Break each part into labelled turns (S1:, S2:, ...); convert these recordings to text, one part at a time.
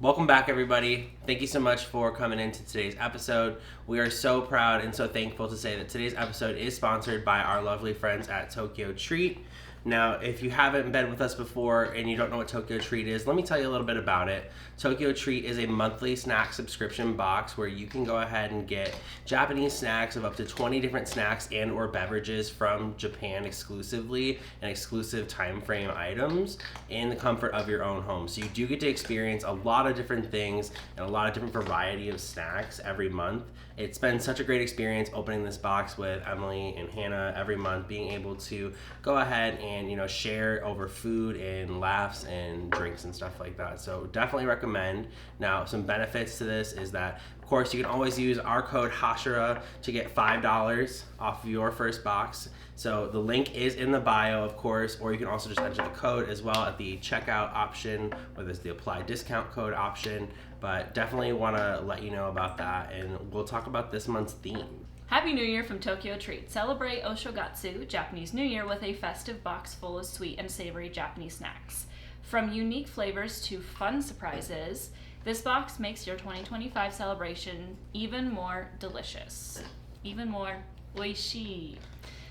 S1: Welcome back, everybody. Thank you so much for coming into today's episode. We are so proud and so thankful to say that today's episode is sponsored by our lovely friends at Tokyo Treat. Now, if you haven't been with us before and you don't know what Tokyo Treat is, let me tell you a little bit about it. Tokyo Treat is a monthly snack subscription box where you can go ahead and get Japanese snacks of up to 20 different snacks and or beverages from Japan exclusively and exclusive time frame items in the comfort of your own home. So you do get to experience a lot of different things and a lot of different variety of snacks every month. It's been such a great experience opening this box with Emily and Hannah every month, being able to go ahead and share over food and laughs and drinks and stuff like that. So definitely recommend. Now, some benefits to this is that, of course, you can always use our code Hashira to get $5 off of your first box. So the link is in the bio, of course, or you can also just enter the code as well at the checkout option, or there's the apply discount code option. But definitely want to let you know about that, and we'll talk about this month's theme.
S2: Happy New Year from Tokyo Treat. Celebrate Oshogatsu, Japanese New Year, with a festive box full of sweet and savory Japanese snacks. From unique flavors to fun surprises, this box makes your 2025 celebration even more delicious. Even more oishii.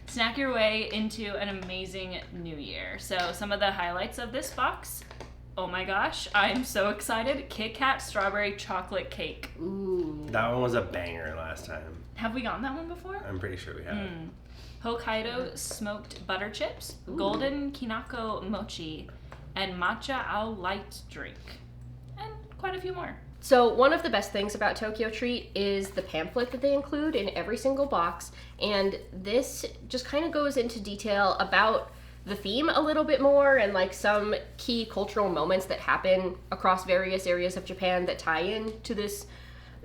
S2: Snack your way into an amazing new year. So some of the highlights of this box: oh my gosh, I'm so excited. Kit Kat strawberry chocolate cake. Ooh.
S1: That one was a banger last time.
S2: Have we gotten that one before?
S1: I'm pretty sure we have.
S2: Hokkaido smoked butter chips, golden kinako mochi, and matcha ao light drink. And quite a few more.
S3: So one of the best things about Tokyo Treat is the pamphlet that they include in every single box. And this just kind of goes into detail about the theme a little bit more, and like some key cultural moments that happen across various areas of Japan that tie in to this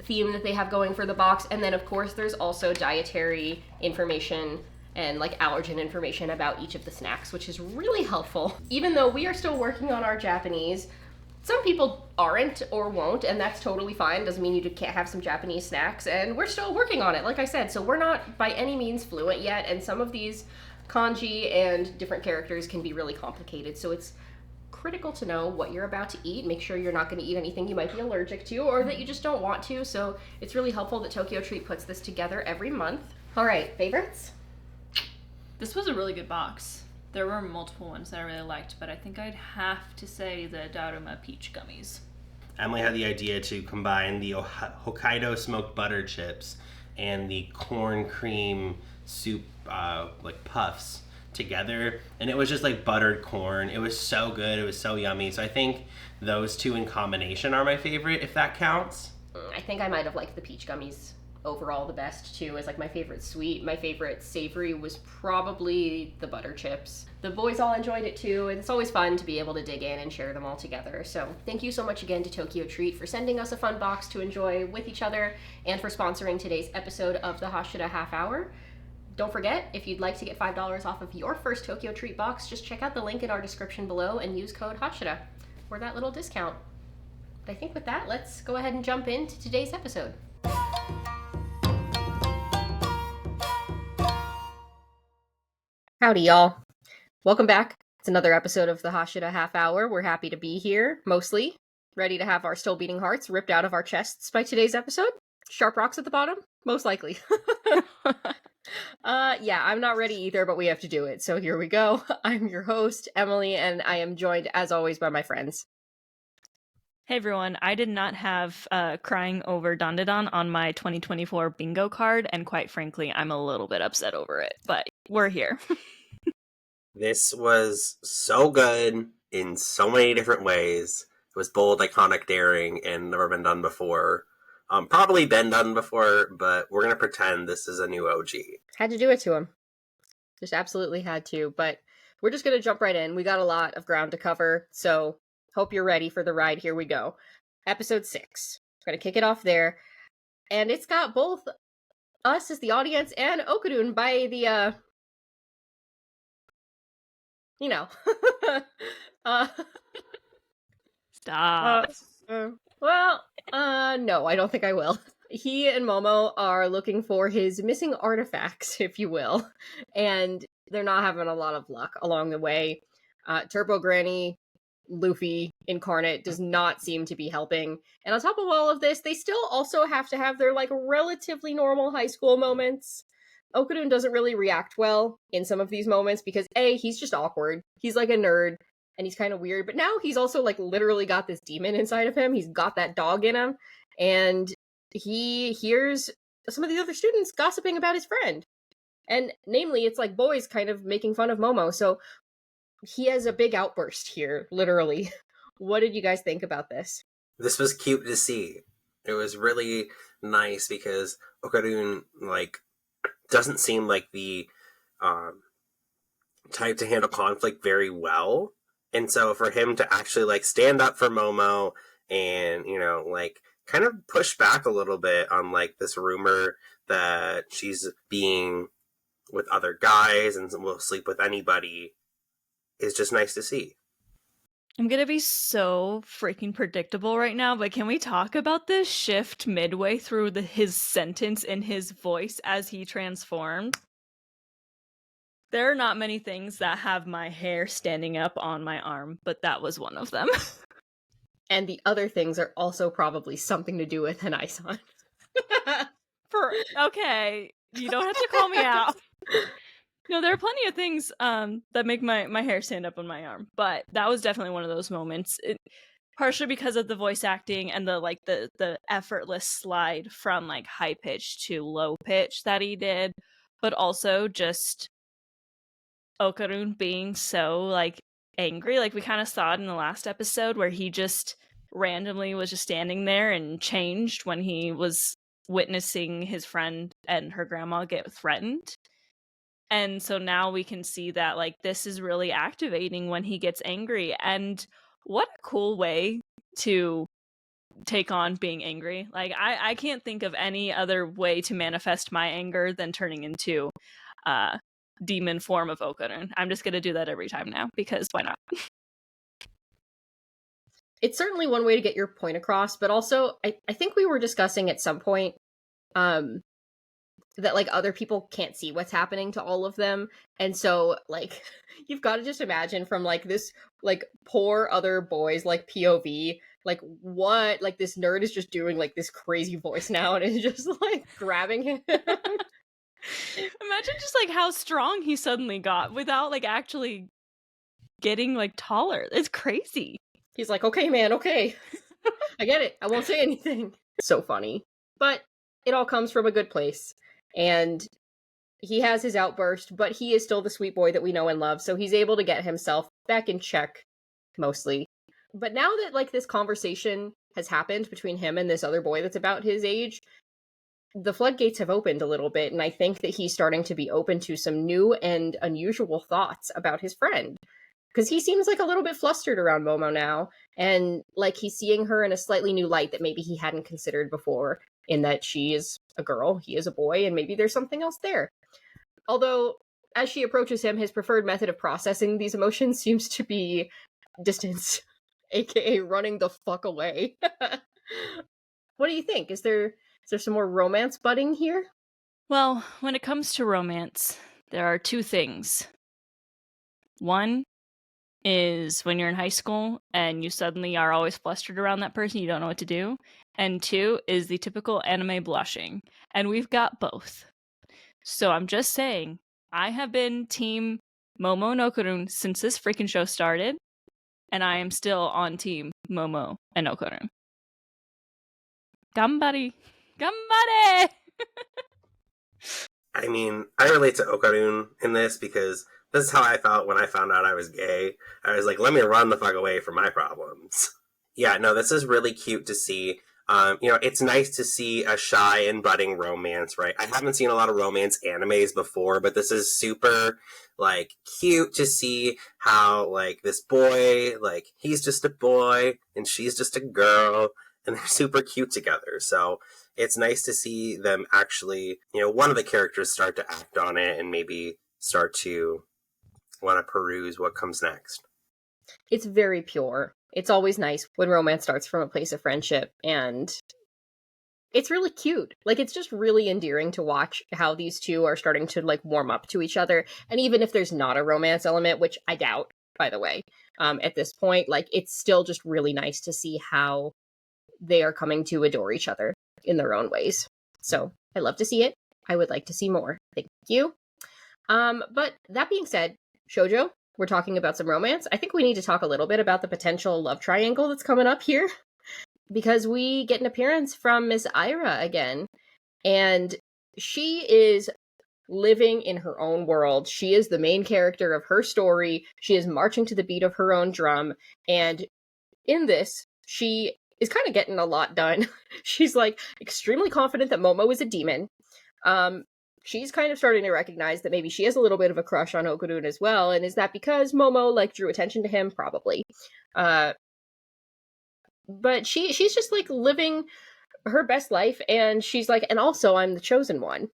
S3: theme that they have going for the box. And then of course there's also dietary information and like allergen information about each of the snacks, which is really helpful. Even though we are still working on our Japanese, some people aren't or won't, and that's totally fine. Doesn't mean you can't have some Japanese snacks, and we're still working on it, like I said. So we're not by any means fluent yet, and some of these kanji and different characters can be really complicated. So it's critical to know what you're about to eat. Make sure you're not going to eat anything you might be allergic to or that you just don't want to. So it's really helpful that Tokyo Treat puts this together every month. All right, favorites?
S2: This was a really good box. There were multiple ones that I really liked, but I think I'd have to say the Daruma peach gummies.
S1: Emily had the idea to combine the Hokkaido smoked butter chips and the corn cream soup like puffs together, and it was just like buttered corn. It was so good. It was so yummy. So I think those two in combination are my favorite, if that counts.
S3: I think I might have liked the peach gummies overall the best too, as like my favorite sweet. My favorite savory was probably the butter chips. The boys all enjoyed it too, and it's always fun to be able to dig in and share them all together. So thank you so much again to Tokyo Treat for sending us a fun box to enjoy with each other, and for sponsoring today's episode of the Hashira Half Hour. Don't forget, if you'd like to get $5 off of your first Tokyo Treat box, just check out the link in our description below and use code Hashira for that little discount. But I think with that, let's go ahead and jump into today's episode. Howdy, y'all. Welcome back. It's another episode of the Hashira Half Hour. We're happy to be here, mostly. Ready to have our still beating hearts ripped out of our chests by today's episode. Sharp rocks at the bottom? Most likely. Yeah, I'm not ready either, but we have to do it. So here we go. I'm your host, Emily, and I am joined, as always, by my friends.
S2: Hey everyone, I did not have crying over Dandadan on my 2024 bingo card, and quite frankly, I'm a little bit upset over it, but we're here.
S1: This was so good in so many different ways. It was bold, iconic, daring, and never been done before. Probably been done before, but we're going to pretend this is a new OG.
S3: Had to do it to him. Just absolutely had to, but we're just going to jump right in. We got a lot of ground to cover, so hope you're ready for the ride. Here we go. Episode 6. We're going to kick it off there. And it's got both us as the audience and Okudun by the,
S2: Stop.
S3: No, I don't think I will. He and Momo are looking for his missing artifacts, if you will, and they're not having a lot of luck along the way. Turbo Granny, Luffy, incarnate does not seem to be helping. And on top of all of this, they still also have to have their, like, relatively normal high school moments. Okudun doesn't really react well in some of these moments because A, he's just awkward. He's like a nerd and he's kind of weird, but now he's also like literally got this demon inside of him. He's got that dog in him, and he hears some of the other students gossiping about his friend. And namely, it's like boys kind of making fun of Momo, so he has a big outburst here, literally. What did you guys think about this?
S1: This was cute to see. It was really nice because Okudun, like, doesn't seem like the type to handle conflict very well. And so for him to actually, like, stand up for Momo and, you know, like, kind of push back a little bit on, like, this rumor that she's being with other guys and will sleep with anybody is just nice to see.
S4: I'm gonna be so freaking predictable right now, but can we talk about this shift midway through his sentence in his voice as he transformed? There are not many things that have my hair standing up on my arm, but that was one of them.
S3: And the other things are also probably something to do with an Ison.
S4: Okay, you don't have to call me out. No, there are plenty of things that make my hair stand up on my arm, but that was definitely one of those moments. Partially because of the voice acting and the effortless slide from like high pitch to low pitch that he did, but also just Okarun being so like angry. Like we kind of saw it in the last episode where he just randomly was just standing there and changed when he was witnessing his friend and her grandma get threatened. And so now we can see that like this is really activating when he gets angry. And what a cool way to take on being angry. Like I can't think of any other way to manifest my anger than turning into demon form of Okarun. I'm just gonna do that every time now because why not?
S3: It's certainly one way to get your point across, but also I think we were discussing at some point that like other people can't see what's happening to all of them, and so like you've got to just imagine from like this like poor other boys like POV, like what like this nerd is just doing like this crazy voice now and is just like grabbing him.
S4: Imagine just like how strong he suddenly got without like actually getting like taller. It's crazy.
S3: He's like, okay man, okay. I get it, I won't say anything. So funny. But it all comes from a good place. And he has his outburst, but he is still the sweet boy that we know and love, so he's able to get himself back in check, mostly. But now that, like, this conversation has happened between him and this other boy that's about his age, the floodgates have opened a little bit, and I think that he's starting to be open to some new and unusual thoughts about his friend. Because he seems like a little bit flustered around Momo now, and like he's seeing her in a slightly new light that maybe he hadn't considered before, in that she is a girl, he is a boy, and maybe there's something else there. Although, as she approaches him, his preferred method of processing these emotions seems to be distance, aka running the fuck away. What do you think? Is there some more romance budding here?
S4: Well, when it comes to romance, there are two things. One is when you're in high school and you suddenly are always flustered around that person, you don't know what to do. And two is the typical anime blushing. And we've got both. So I'm just saying, I have been team Momo and Okarun since this freaking show started. And I am still on team Momo and Okarun. Gambari! Gambare!
S1: I mean, I relate to Okarun in this because this is how I felt when I found out I was gay. I was like, let me run the fuck away from my problems. Yeah, no, this is really cute to see. It's nice to see a shy and budding romance, right? I haven't seen a lot of romance animes before, but this is super, like, cute to see how, like, this boy, like, he's just a boy and she's just a girl, and they're super cute together. So it's nice to see them actually, one of the characters start to act on it and maybe start to want to peruse what comes next.
S3: It's very pure. It's always nice when romance starts from a place of friendship, and it's really cute. Like, it's just really endearing to watch how these two are starting to, like, warm up to each other. And even if there's not a romance element, which I doubt, by the way. At this point, like, it's still just really nice to see how they are coming to adore each other in their own ways. So I love to see it. I would like to see more. Thank you. But that being said, shoujo, we're talking about some romance. I think we need to talk a little bit about the potential love triangle that's coming up here, because we get an appearance from Miss Ira again, and she is living in her own world. She is the main character of her story. She is marching to the beat of her own drum, and in this, she is kind of getting a lot done. She's like extremely confident that Momo is a demon. She's kind of starting to recognize that maybe she has a little bit of a crush on Okurun as well, and is that because Momo like drew attention to him? Probably. But she's just like living her best life, and she's like, and also I'm the chosen one.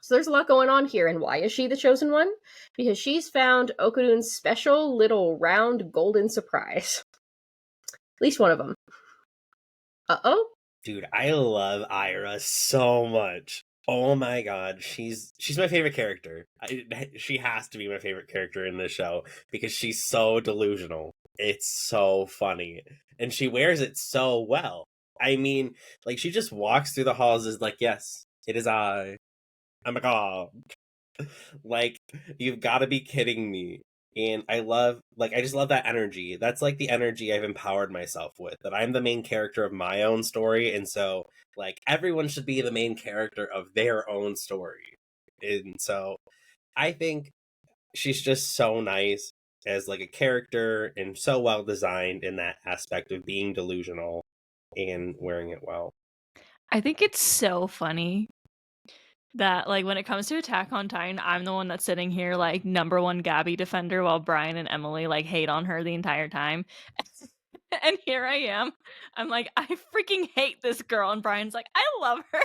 S3: So there's a lot going on here, and why is she the chosen one? Because she's found Okurun's special little round golden surprise. At least one of them. Uh-oh?
S1: Dude, I love Ira so much. Oh my god, she's my favorite character. She has to be my favorite character in this show because she's so delusional. It's so funny. And she wears it so well. I mean, like, she just walks through the halls as like, yes, it is I. I'm a god. Like, you've got to be kidding me. And I just love that energy. That's like the energy I've empowered myself with, that I'm the main character of my own story. And so, like, everyone should be the main character of their own story. And so I think she's just so nice as like a character and so well designed in that aspect of being delusional and wearing it well.
S4: I think it's so funny that, like, when it comes to Attack on Titan, I'm the one that's sitting here like #1 Gabby defender while Brian and Emily like hate on her the entire time. And here I am. I'm like, I freaking hate this girl, and Brian's like, I love her.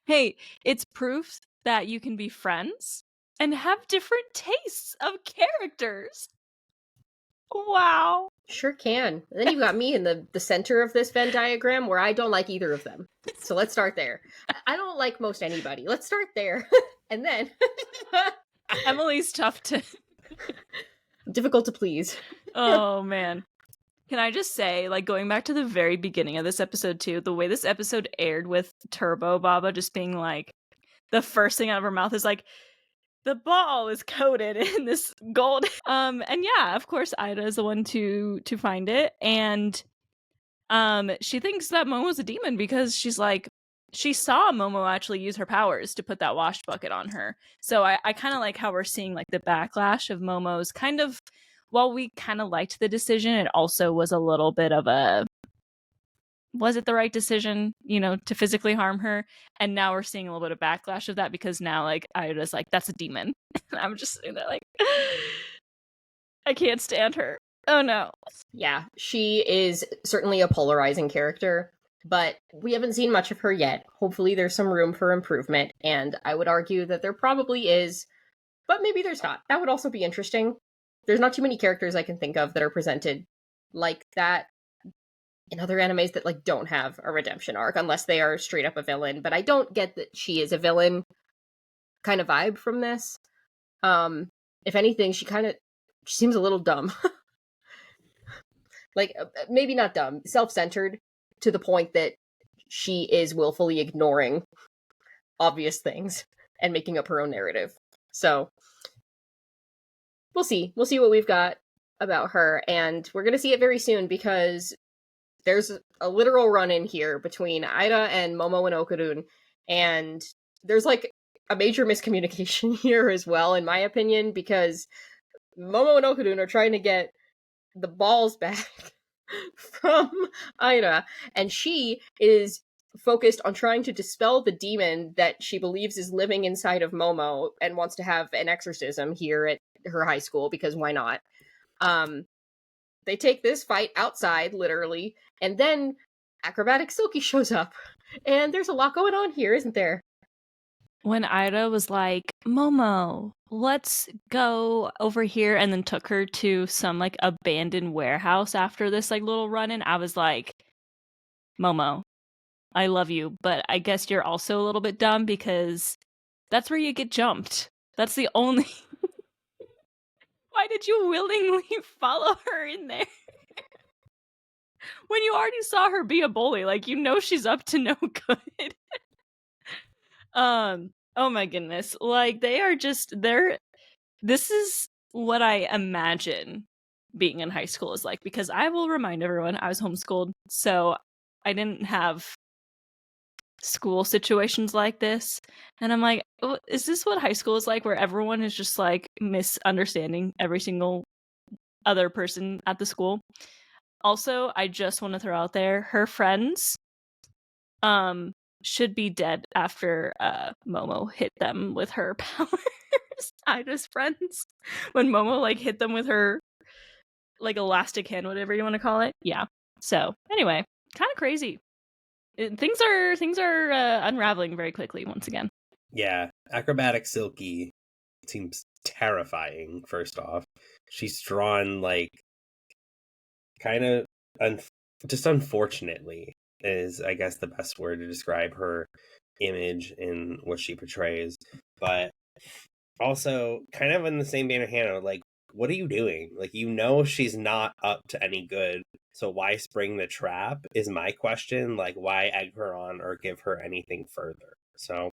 S4: Hey, it's proof that you can be friends and have different tastes of characters. Wow.
S3: Sure can. And then you've got me in the center of this Venn diagram where I don't like either of them. So let's start there. I don't like most anybody. Let's start there. And then
S4: Emily's tough to
S3: difficult to please.
S4: Oh man. Can I just say, like, going back to the very beginning of this episode too, the way this episode aired with Turbo Baba just being like, the first thing out of her mouth is like, the ball is coated in this gold. And yeah, of course Ida is the one to find it, and she thinks that Momo's a demon because she's like, she saw Momo actually use her powers to put that wash bucket on her. So I kind of like how we're seeing like the backlash of Momo's kind of, while we kind of liked the decision, it also was a little bit of a, was it the right decision, you know, to physically harm her? And now we're seeing a little bit of backlash of that because now, like, Ida's like, that's a demon. And I'm just sitting there like, I can't stand her. Oh no.
S3: Yeah, she is certainly a polarizing character, but we haven't seen much of her yet. Hopefully there's some room for improvement, and I would argue that there probably is, but maybe there's not. That would also be interesting. There's not too many characters I can think of that are presented like that in other animes that like don't have a redemption arc, unless they are straight up a villain. But I don't get that she is a villain kind of vibe from this. If anything, she seems a little dumb. Like, maybe not dumb, self-centered to the point that she is willfully ignoring obvious things and making up her own narrative. So we'll see what we've got about her, and we're gonna see it very soon because there's a literal run-in here between Ida and Momo and Okurun, and there's like a major miscommunication here as well, in my opinion, because Momo and Okurun are trying to get the balls back from Ida, and she is focused on trying to dispel the demon that she believes is living inside of Momo and wants to have an exorcism here at her high school, because why not? They take this fight outside, literally, and then acrobatic Silky shows up. And there's a lot going on here, isn't there?
S4: When Ida was like, Momo, let's go over here, and then took her to some like abandoned warehouse after this like little run-in, I was like, Momo, I love you, but I guess you're also a little bit dumb because that's where you get jumped. That's the only Why did you willingly follow her in there? When you already saw her be a bully, like, you know she's up to no good. Oh my goodness. Like, this is what I imagine being in high school is like, because I will remind everyone I was homeschooled, so I didn't have school situations like this. And I'm like, oh, is this what high school is like, where everyone is just like misunderstanding every single other person at the school? Also, I just want to throw out there, her friends should be dead after Momo hit them with her powers. Ida's friends. When Momo like hit them with her like elastic hand, whatever you want to call it. Yeah. So anyway, kind of crazy. Things are unraveling very quickly once again.
S1: Yeah, acrobatic Silky seems terrifying. First off, she's drawn like kind of just unfortunately is, I guess, the best word to describe her image and what she portrays. But also, kind of in the same vein of Hannah, like, what are you doing? Like, you know she's not up to any good, so why spring the trap is my question. Like, why egg her on or give her anything further? So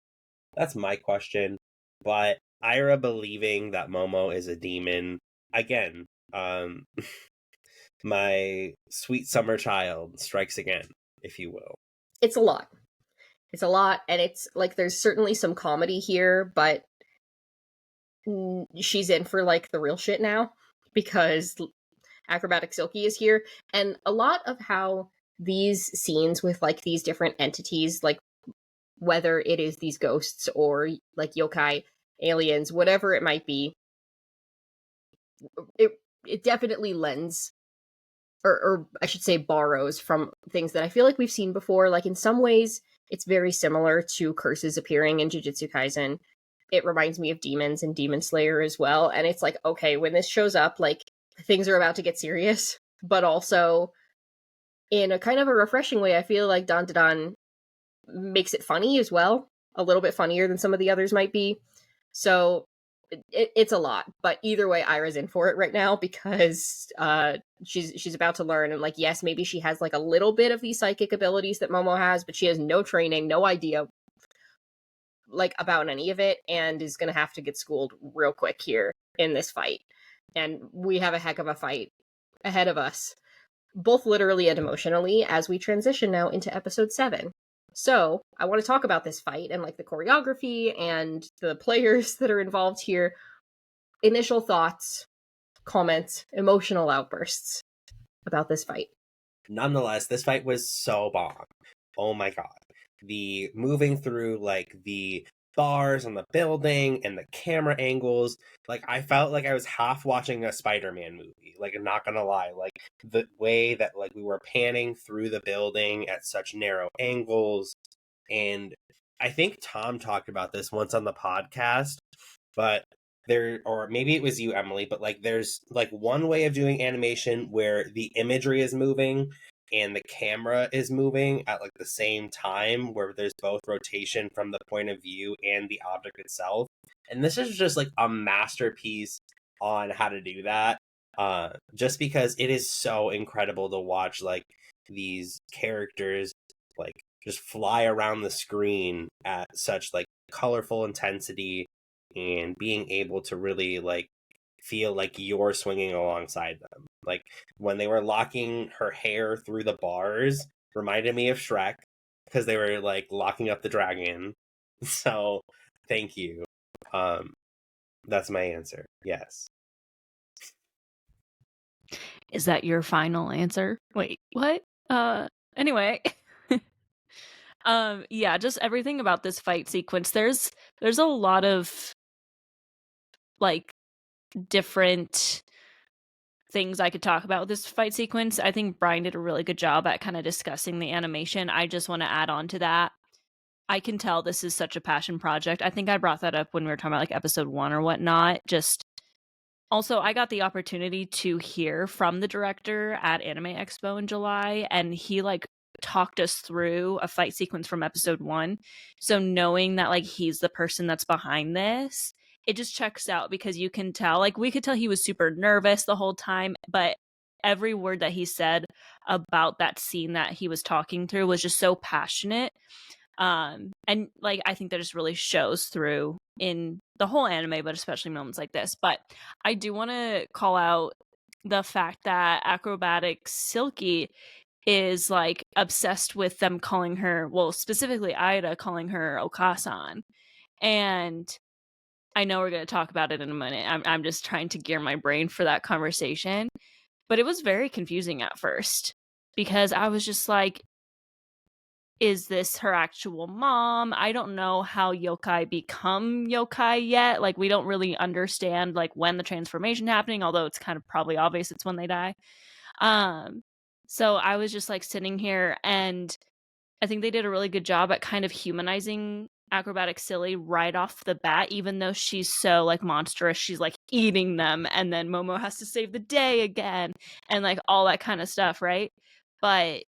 S1: that's my question. But Ira believing that Momo is a demon, again, my sweet summer child strikes again, if you will.
S3: It's a lot. It's a lot, and it's like there's certainly some comedy here, but she's in for like the real shit now because Acrobatic Silky is here. And a lot of how these scenes with like these different entities, like whether it is these ghosts or like yokai, aliens, whatever it might be, it definitely lends, or I should say borrows from things that I feel like we've seen before. Like in some ways, it's very similar to curses appearing in Jujutsu Kaisen. It reminds me of demons and Demon Slayer as well. And it's like, okay, when this shows up, like things are about to get serious, but also in a kind of a refreshing way. I feel like Dandadan makes it funny as well, a little bit funnier than some of the others might be. So it's a lot, but either way, Ira's in for it right now because she's about to learn. And like, yes, maybe she has like a little bit of these psychic abilities that Momo has, but she has no training, no idea like about any of it, and is gonna have to get schooled real quick here in this fight. And we have a heck of a fight ahead of us, both literally and emotionally, as we transition now into episode 7. So I want to talk about this fight and like the choreography and the players that are involved here. Initial thoughts, comments, emotional outbursts about this fight.
S1: Nonetheless, this fight was so bomb. Oh my god. The moving through like the bars on the building and the camera angles, like I felt like I was half watching a Spider-Man movie. Like, I'm not gonna lie, like the way that like we were panning through the building at such narrow angles. And I think Tom talked about this once on the podcast, but there, or maybe it was you, Emily, but like there's like one way of doing animation where the imagery is moving and the camera is moving at like the same time, where there's both rotation from the point of view and the object itself. And this is just like a masterpiece on how to do that. Just because it is so incredible to watch like these characters like just fly around the screen at such like colorful intensity, and being able to really like feel like you're swinging alongside them. Like when they were locking her hair through the bars, reminded me of Shrek because they were like locking up the dragon. So thank you. That's my answer. Yes.
S4: Is that your final answer? Wait, what? Anyway. Yeah, just everything about this fight sequence. There's a lot of like different things I could talk about with this fight sequence. I think Brian did a really good job at kind of discussing the animation. I just want to add on to that. I can tell this is such a passion project. I think I brought that up when we were talking about like episode 1 or whatnot. Just also, I got the opportunity to hear from the director at Anime Expo in July, and he like talked us through a fight sequence from episode 1. So knowing that like he's the person that's behind this, it just checks out because you can tell, like, we could tell he was super nervous the whole time, but every word that he said about that scene that he was talking through was just so passionate. And like, I think that just really shows through in the whole anime, but especially moments like this. But I do want to call out the fact that Acrobatic Silky is like obsessed with them calling her, well, specifically Ida calling her Okasan. And I know we're going to talk about it in a minute. I'm just trying to gear my brain for that conversation. But it was very confusing at first because I was just like, is this her actual mom? I don't know how yokai become yokai yet. Like, we don't really understand like when the transformation happening, although it's kind of probably obvious it's when they die. So I was just like sitting here, and I think they did a really good job at kind of humanizing Acrobatic Silly right off the bat, even though she's so like monstrous. She's like eating them, and then Momo has to save the day again, and like all that kind of stuff, right? But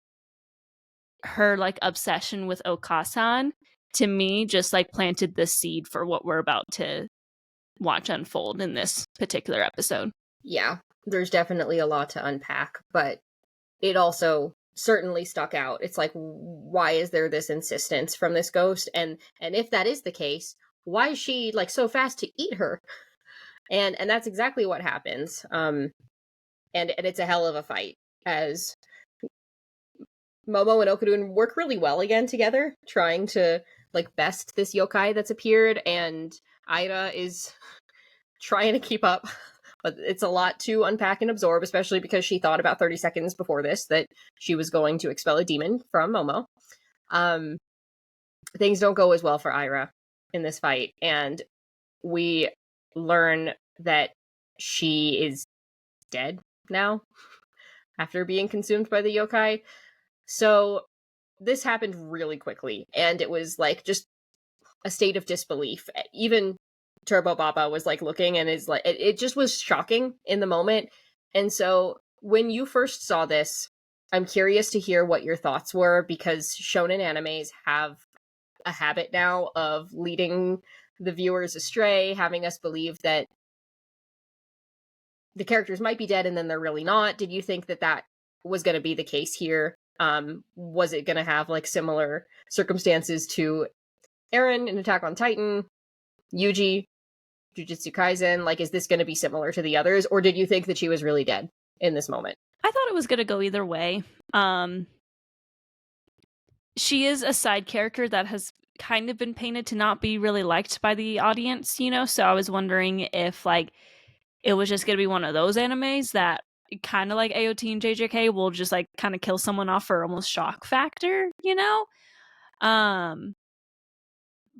S4: her like obsession with Okasan, to me, just like planted the seed for what we're about to watch unfold in this particular episode.
S3: Yeah, there's definitely a lot to unpack, but it also certainly stuck out. It's like, why is there this insistence from this ghost? And if that is the case, why is she like so fast to eat her? And that's exactly what happens. And it's a hell of a fight, as Momo and Okudun work really well again together, trying to like best this yokai that's appeared, and Ida is trying to keep up. But it's a lot to unpack and absorb, especially because she thought about 30 seconds before this that she was going to expel a demon from Momo. Things don't go as well for Ira in this fight, and we learn that she is dead now after being consumed by the yokai. So this happened really quickly, and it was like just a state of disbelief. Even Turbo Baba was like looking, and is like, it just was shocking in the moment. And so when you first saw this, I'm curious to hear what your thoughts were, because shonen animes have a habit now of leading the viewers astray, having us believe that the characters might be dead and then they're really not. Did you think that that was going to be the case here? Was it going to have like similar circumstances to Eren in Attack on Titan, Yuji, Jujutsu Kaisen? Like, is this going to be similar to the others, or did you think that she was really dead in this moment?
S4: I thought it was going to go either way. She is a side character that has kind of been painted to not be really liked by the audience, you know? So I was wondering if, like, it was just going to be one of those animes that kind of like AOT and JJK will just, like, kind of kill someone off for almost shock factor, you know?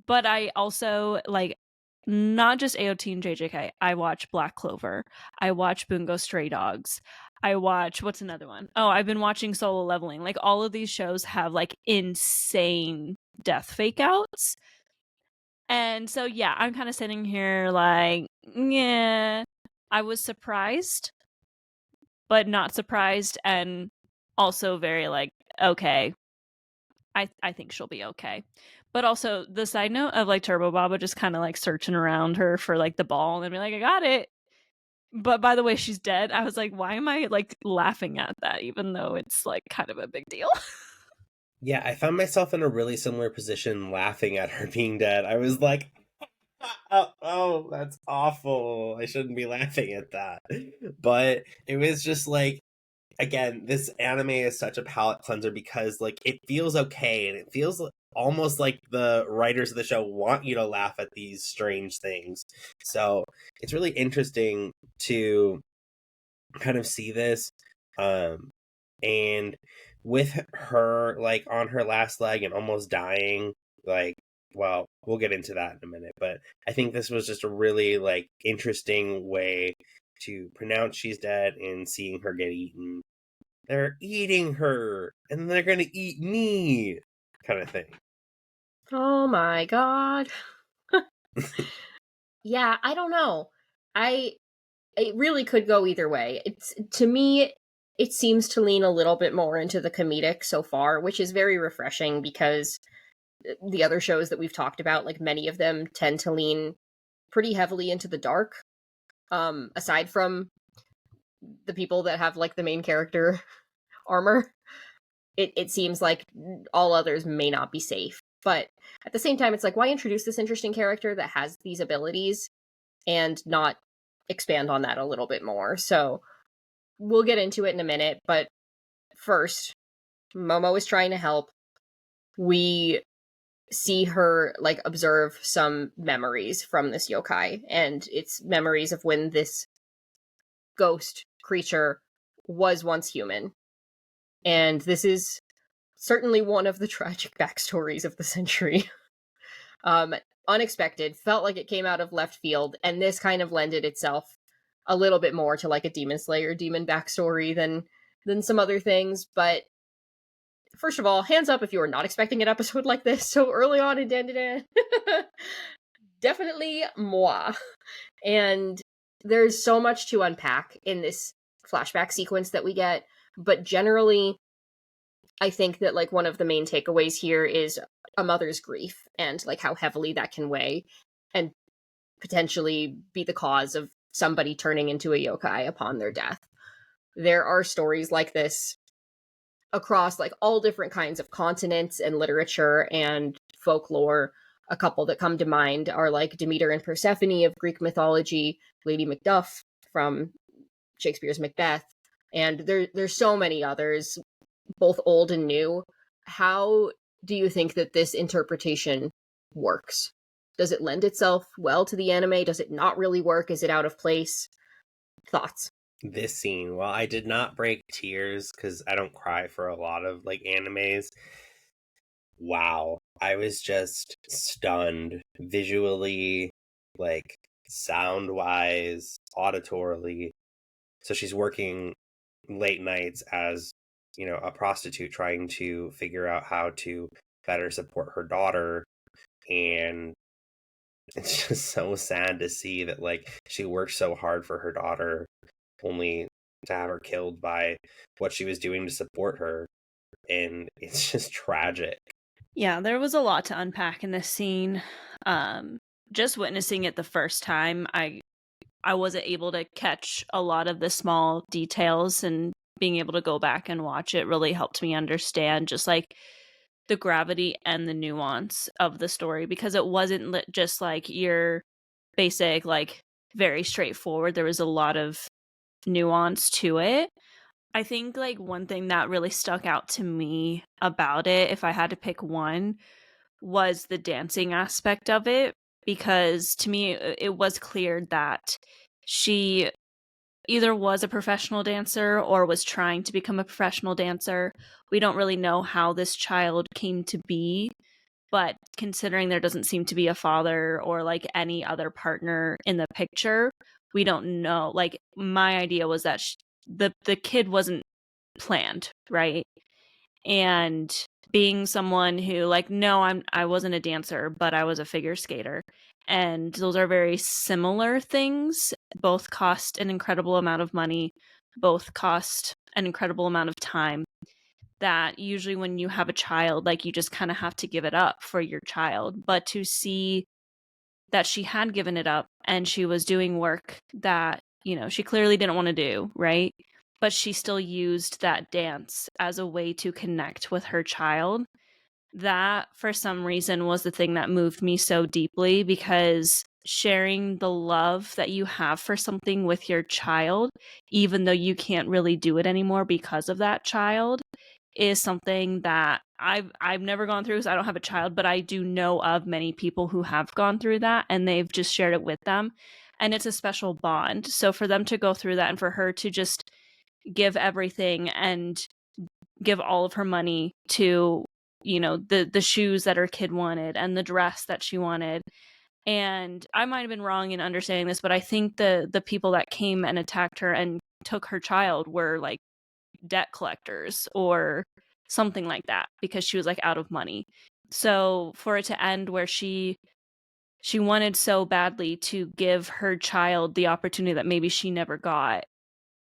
S4: But I also, like, not just AOT and JJK. I watch Black Clover. I watch Bungo Stray Dogs. I watch, what's another one? Oh, I've been watching Solo Leveling. Like, all of these shows have like insane death fake outs. And so, yeah, I'm kind of sitting here like, yeah, I was surprised, but not surprised. And also very like, okay, I think she'll be okay. But also the side note of like Turbo Baba just kind of like searching around her for like the ball and be like, I got it. But by the way, she's dead. I was like, why am I like laughing at that, even though it's like kind of a big deal?
S1: Yeah, I found myself in a really similar position laughing at her being dead. I was like, oh, that's awful. I shouldn't be laughing at that. But it was just like, again, this anime is such a palate cleanser because like it feels okay, and it feels almost like the writers of the show want you to laugh at these strange things. So it's really interesting to kind of see this. And with her like on her last leg and almost dying, like, well, we'll get into that in a minute, but I think this was just a really like interesting way to pronounce she's dead and seeing her get eaten. They're eating her, and they're gonna eat me, kind of thing.
S3: Oh my god. Yeah, I don't know. It really could go either way. It's, to me, it seems to lean a little bit more into the comedic so far, which is very refreshing because the other shows that we've talked about, like many of them tend to lean pretty heavily into the dark. Aside from the people that have like the main character armor, it seems like all others may not be safe. But at the same time, it's like, why introduce this interesting character that has these abilities and not expand on that a little bit more? So we'll get into it in a minute, but first, Momo is trying to help. We see her like observe some memories from this yokai, and it's memories of when this ghost creature was once human. And this is certainly one of the tragic backstories of the century. Unexpected, felt like it came out of left field, and this kind of lended itself a little bit more to like a Demon Slayer demon backstory than some other things. But first of all, hands up if you were not expecting an episode like this so early on in Dandadan. Definitely moi. And there's so much to unpack in this flashback sequence that we get, but generally I think that like one of the main takeaways here is a mother's grief and like how heavily that can weigh and potentially be the cause of somebody turning into a yokai upon their death. There are stories like this across like all different kinds of continents and literature and folklore. A couple that come to mind are like Demeter and Persephone of Greek mythology, Lady Macduff from Shakespeare's Macbeth, and there's so many others, both old and new. How do you think that this interpretation works? Does it lend itself well to the anime? Does it not really work? Is it out of place? Thoughts?
S1: This scene, well, I did not break tears because I don't cry for a lot of like animes. Wow. I was just stunned visually, like sound wise, auditorily. So she's working late nights as, you know, a prostitute trying to figure out how to better support her daughter. And it's just so sad to see that like she worked so hard for her daughter only to have her killed by what she was doing to support her. And it's just tragic.
S4: Yeah, there was a lot to unpack in this scene. Just witnessing it the first time, I wasn't able to catch a lot of the small details, and being able to go back and watch it really helped me understand just like the gravity and the nuance of the story, because it wasn't just like your basic, like very straightforward. There was a lot of nuance to it. I think like one thing that really stuck out to me about it, if I had to pick one, was the dancing aspect of it, because to me it was clear that she either was a professional dancer or was trying to become a professional dancer. We don't really know how this child came to be, but considering there doesn't seem to be a father or like any other partner in the picture, we don't know. Like my idea was that the kid wasn't planned, right? And being someone who like, no, I wasn't a dancer, but I was a figure skater, and those are very similar things. Both cost an incredible amount of money, both cost an incredible amount of time, that usually when you have a child, like you just kind of have to give it up for your child. But to see that she had given it up and she was doing work that, you know, she clearly didn't want to do, right? But she still used that dance as a way to connect with her child. That, for some reason, was the thing that moved me so deeply, because sharing the love that you have for something with your child, even though you can't really do it anymore because of that child, is something that I've never gone through because I don't have a child, but I do know of many people who have gone through that, and they've just shared it with them, and it's a special bond. So for them to go through that, and for her to just give everything and give all of her money to, you know, the shoes that her kid wanted and the dress that she wanted. And I might have been wrong in understanding this, but I think the people that came and attacked her and took her child were like debt collectors or something like that, because she was like out of money. So for it to end where she wanted so badly to give her child the opportunity that maybe she never got,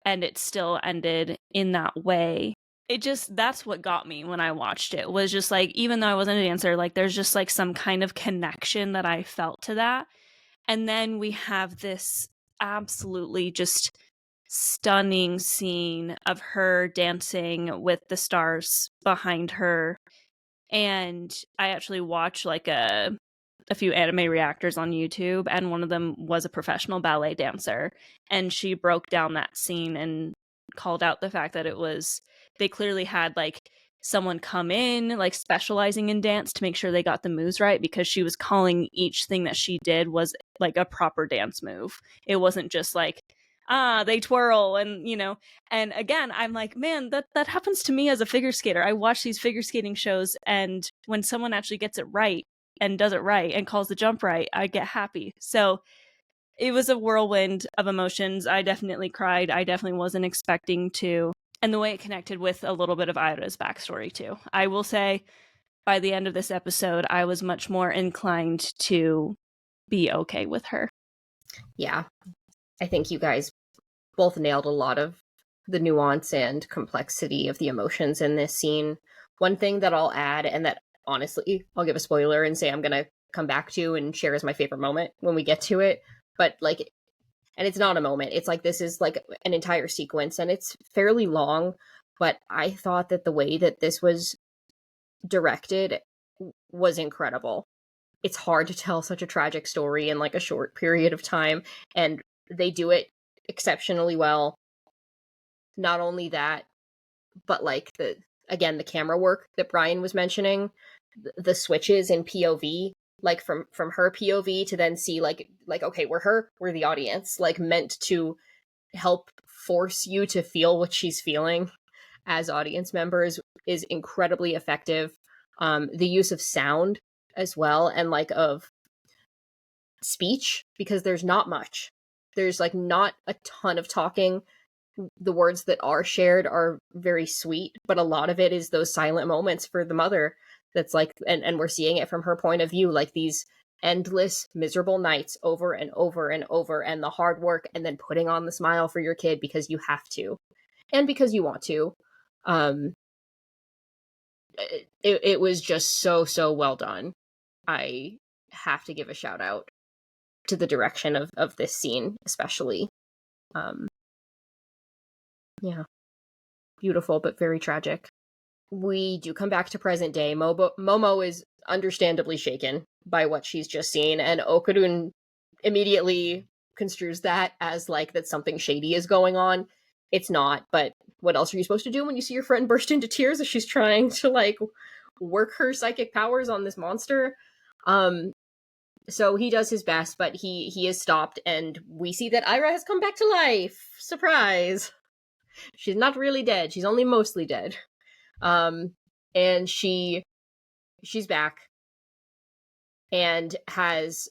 S4: and it still ended in that way. It just, that's what got me when I watched it, was just like, even though I wasn't a dancer, like there's just like some kind of connection that I felt to that. And then we have this absolutely just stunning scene of her dancing with the stars behind her. And I actually watched like a few anime reactors on YouTube, and one of them was a professional ballet dancer, and she broke down that scene and called out the fact that they clearly had like someone come in like specializing in dance to make sure they got the moves right, because she was calling each thing that she did was like a proper dance move. It wasn't just like they twirl and and again I'm like, man, that happens to me as a figure skater. I watch these figure skating shows, and when someone actually gets it right and does it right and calls the jump right, I get happy. So it was a whirlwind of emotions. I definitely cried. I definitely wasn't expecting to. And the way it connected with a little bit of Ida's backstory too. I will say by the end of this episode, I was much more inclined to be okay with her.
S3: Yeah. I think you guys both nailed a lot of the nuance and complexity of the emotions in this scene. One thing that I'll add, and that honestly, I'll give a spoiler and say I'm going to come back to and share as my favorite moment when we get to it. But like, and it's not a moment. It's like, this is like an entire sequence, and it's fairly long, but I thought that the way that this was directed was incredible. It's hard to tell such a tragic story in like a short period of time, and they do it exceptionally well. Not only that, but like the camera work that Brian was mentioning, the switches in POV, like from her POV to then see like okay, we're the audience, like meant to help force you to feel what she's feeling as audience members, is incredibly effective. The use of sound as well, and like of speech, because there's not much. There's like not a ton of talking. The words that are shared are very sweet, but a lot of it is those silent moments for the mother that's like, and we're seeing it from her point of view, like these endless miserable nights over and over and over, and the hard work, and then putting on the smile for your kid because you have to and because you want to. It was just so well done. I have to give a shout out to the direction of this scene, especially. Yeah. Beautiful, but very tragic. We do come back to present day. Momo is understandably shaken by what she's just seen, and Okarun immediately construes that as like that something shady is going on. It's not, but what else are you supposed to do when you see your friend burst into tears as she's trying to like work her psychic powers on this monster? So he does his best, but he is stopped, and we see that Ira has come back to life. Surprise! She's not really dead. She's only mostly dead. And she's back and has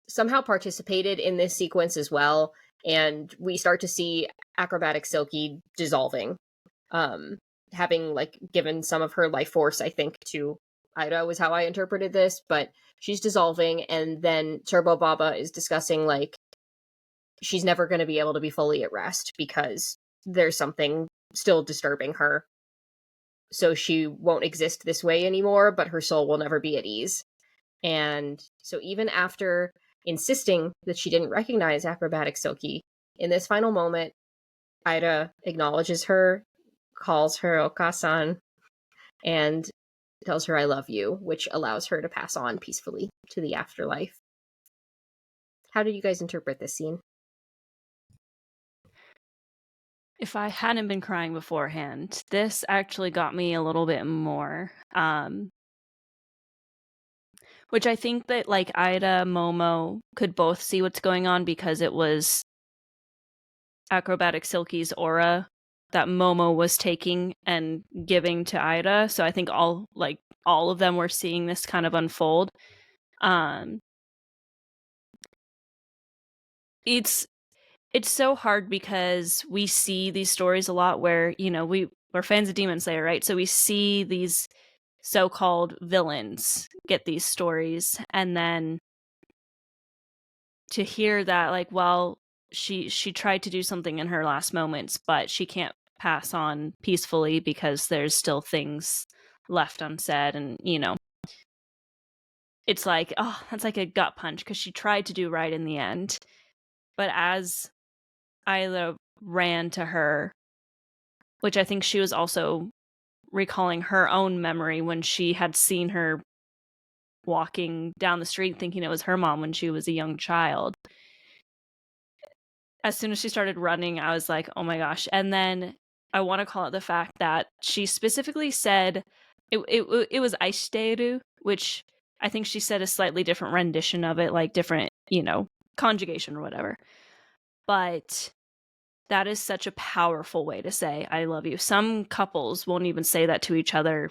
S3: somehow participated in this sequence as well. And we start to see acrobatic Silky dissolving, having like given some of her life force, I think, to Ida was how I interpreted this, but she's dissolving. And then Turbo Baba is discussing like she's never going to be able to be fully at rest because there's something still disturbing her. So she won't exist this way anymore, but her soul will never be at ease. And so even after insisting that she didn't recognize acrobatic Silky, in this final moment, Ida acknowledges her, calls her Okasan, and tells her I love you, which allows her to pass on peacefully to the afterlife. How did you guys interpret this scene?
S4: If I hadn't been crying beforehand, this actually got me a little bit more. Which I think that like Ida, Momo could both see what's going on because it was acrobatic Silky's aura that Momo was taking and giving to Ida. So I think all of them were seeing this kind of unfold. It's so hard because we see these stories a lot where, we're fans of Demon Slayer, right? So we see these so-called villains get these stories, and then to hear that, like, well, she tried to do something in her last moments, but she can't pass on peacefully because there's still things left unsaid, and it's like, oh, that's like a gut punch because she tried to do right in the end. But as Isla ran to her, which I think she was also recalling her own memory when she had seen her walking down the street thinking it was her mom when she was a young child. As soon as she started running, I was like, oh my gosh. And then I want to call it the fact that she specifically said it was Aishiteru, which I think she said a slightly different rendition of it, like different, conjugation or whatever. But that is such a powerful way to say I love you. Some couples won't even say that to each other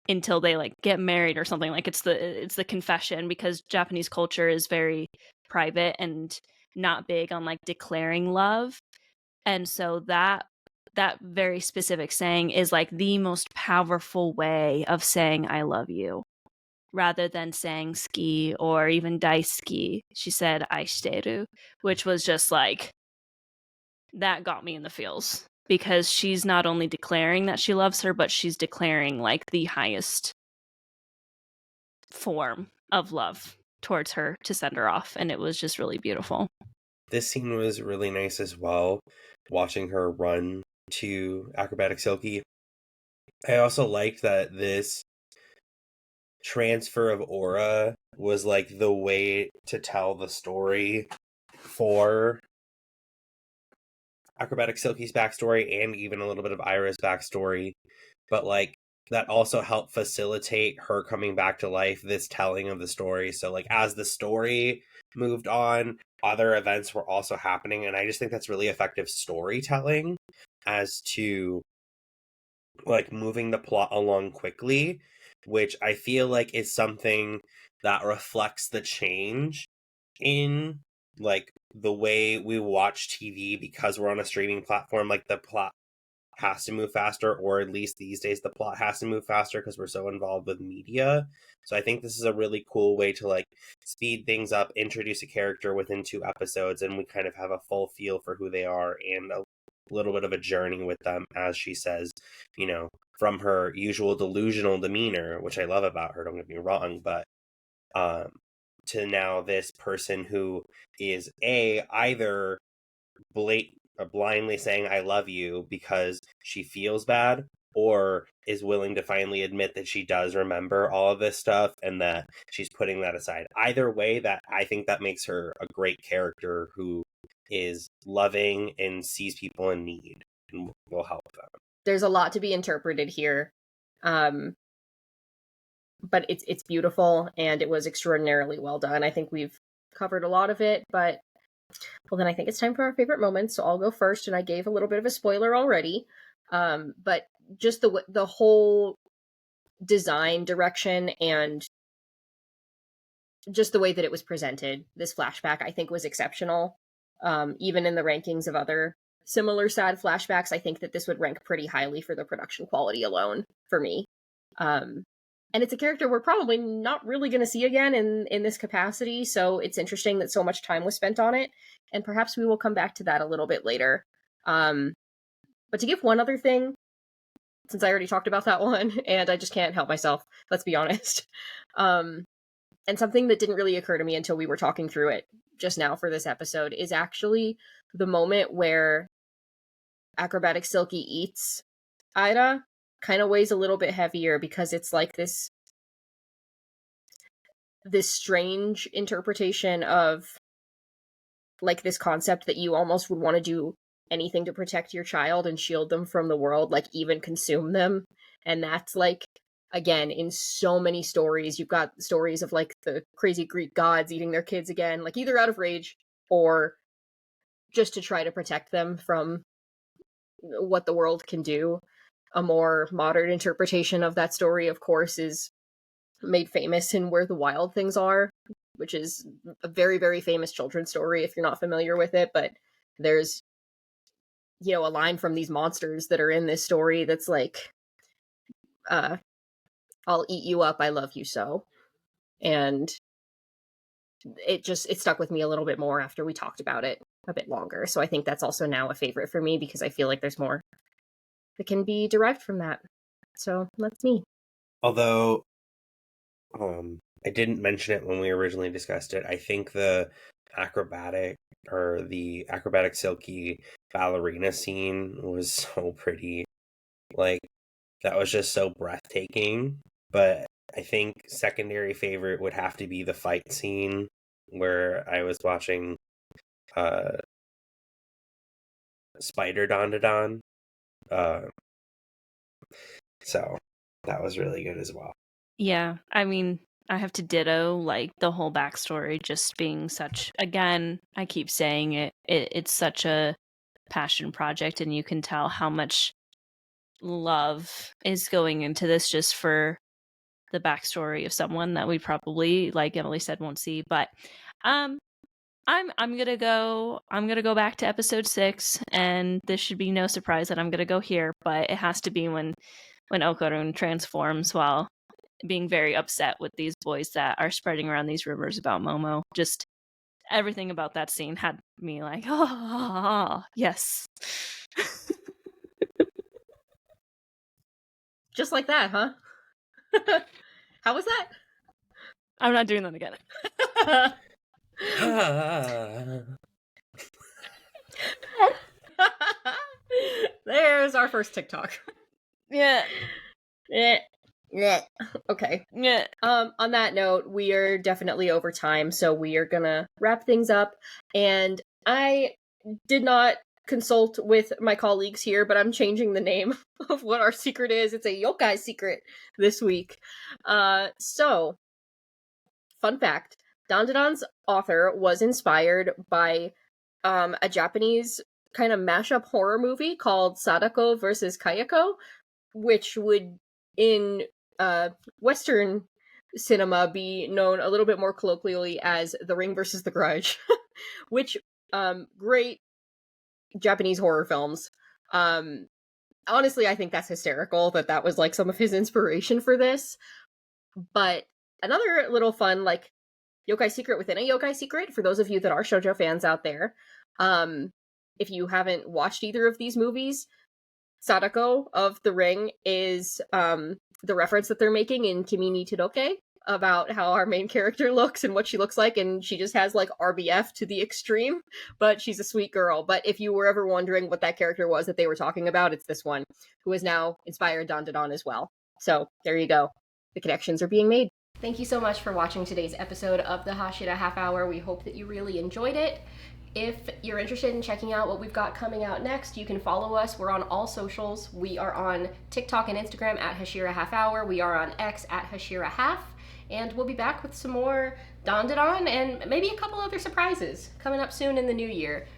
S4: until they like get married or something. Like it's the confession, because Japanese culture is very private and not big on like declaring love. And so that very specific saying is like the most powerful way of saying I love you, rather than saying ski or even daisuki. She said aishiteru, which was just like, that got me in the feels, because she's not only declaring that she loves her, but she's declaring like the highest form of love towards her to send her off. And it was just really beautiful.
S1: This scene was really nice as well, watching her run to Acrobatic Silky. I also liked that this transfer of aura was like the way to tell the story for Acrobatic Silky's backstory and even a little bit of Ira's backstory, but like that also helped facilitate her coming back to life, this telling of the story. So like as the story moved on, other events were also happening, and I just think that's really effective storytelling as to like moving the plot along quickly, which I feel like is something that reflects the change in like the way we watch TV, because we're on a streaming platform. Like the plot has to move faster, or at least these days the plot has to move faster because we're so involved with media. So I think this is a really cool way to like speed things up, introduce a character within 2 episodes, and we kind of have a full feel for who they are and a little bit of a journey with them, as she says, from her usual delusional demeanor, which I love about her, don't get me wrong, but to now this person who is either blindly saying I love you because she feels bad, or is willing to finally admit that she does remember all of this stuff and that she's putting that aside. Either way, that I think that makes her a great character who is loving and sees people in need and will help them.
S3: There's a lot to be interpreted here. But it's beautiful, and it was extraordinarily well done. I think we've covered a lot of it, but well, then I think it's time for our favorite moments. So I'll go first, and I gave a little bit of a spoiler already. But just the whole design direction and just the way that it was presented, this flashback, I think was exceptional. Even in the rankings of other similar sad flashbacks, I think that this would rank pretty highly for the production quality alone for me. And it's a character we're probably not really going to see again in this capacity, so it's interesting that so much time was spent on it, and perhaps we will come back to that a little bit later. But to give one other thing, since I already talked about that one, and I just can't help myself, let's be honest. And something that didn't really occur to me until we were talking through it just now for this episode is actually the moment where Acrobatic Silky eats Ida. Kind of weighs a little bit heavier, because it's like this strange interpretation of like this concept that you almost would want to do anything to protect your child and shield them from the world, like even consume them. And that's like, again, in so many stories, you've got stories of like the crazy Greek gods eating their kids again, like either out of rage or just to try to protect them from what the world can do. A more modern interpretation of that story, of course, is made famous in Where the Wild Things Are, which is a very, very famous children's story if you're not familiar with it. But there's, a line from these monsters that are in this story that's like, I'll eat you up, I love you so. And it stuck with me a little bit more after we talked about it a bit longer. So I think that's also now a favorite for me, because I feel like there's more that can be derived from that. So that's me.
S1: Although I didn't mention it when we originally discussed it. I think the acrobatic silky ballerina scene was so pretty. Like, that was just so breathtaking. But I think secondary favorite would have to be the fight scene where I was watching Spider Don. So that was really good as well.
S4: Yeah, I mean, I have to ditto, like, the whole backstory just being such, again, I keep saying it's such a passion project, and you can tell how much love is going into this just for the backstory of someone that we probably, like Emily said, won't see. But I'm gonna go back to episode 6, and this should be no surprise that I'm gonna go here, but it has to be when Okarun transforms while being very upset with these boys that are spreading around these rumors about Momo. Just everything about that scene had me like, oh, yes.
S3: Just like that, huh? How was that?
S4: I'm not doing that again.
S3: There's our first TikTok.
S4: Yeah.
S3: Yeah. Okay.
S4: Yeah.
S3: On that note, we are definitely over time, so we are gonna wrap things up. And I did not consult with my colleagues here, but I'm changing the name of what our secret is. It's a yokai secret this week. So, fun fact, Dandadan's author was inspired by a Japanese kind of mashup horror movie called Sadako versus Kayako, which would, in Western cinema, be known a little bit more colloquially as The Ring versus the Grudge, which, great Japanese horror films. Honestly, I think that's hysterical that was, like, some of his inspiration for this. But another little fun, like, yokai secret within a yokai secret, for those of you that are shoujo fans out there, if you haven't watched either of these movies, Sadako of The Ring is the reference that they're making in Kimi ni Todoke about how our main character looks and what she looks like, and she just has, like, RBF to the extreme, but she's a sweet girl. But if you were ever wondering what that character was that they were talking about, it's this one, who has now inspired Dandadan as well. So, there you go. The connections are being made. Thank you so much for watching today's episode of the Hashira Half Hour. We hope that you really enjoyed it. If you're interested in checking out what we've got coming out next, you can follow us. We're on all socials. We are on TikTok and Instagram at Hashira Half Hour. We are on X at Hashira Half. And we'll be back with some more Dandadan and maybe a couple other surprises coming up soon in the new year.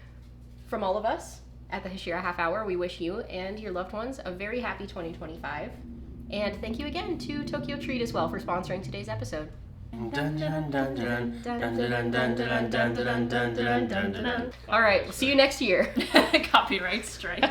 S3: From all of us at the Hashira Half Hour, we wish you and your loved ones a very happy 2025. And thank you again to Tokyo Treat as well for sponsoring today's episode. All right, we'll see you next year.
S2: Copyright strike.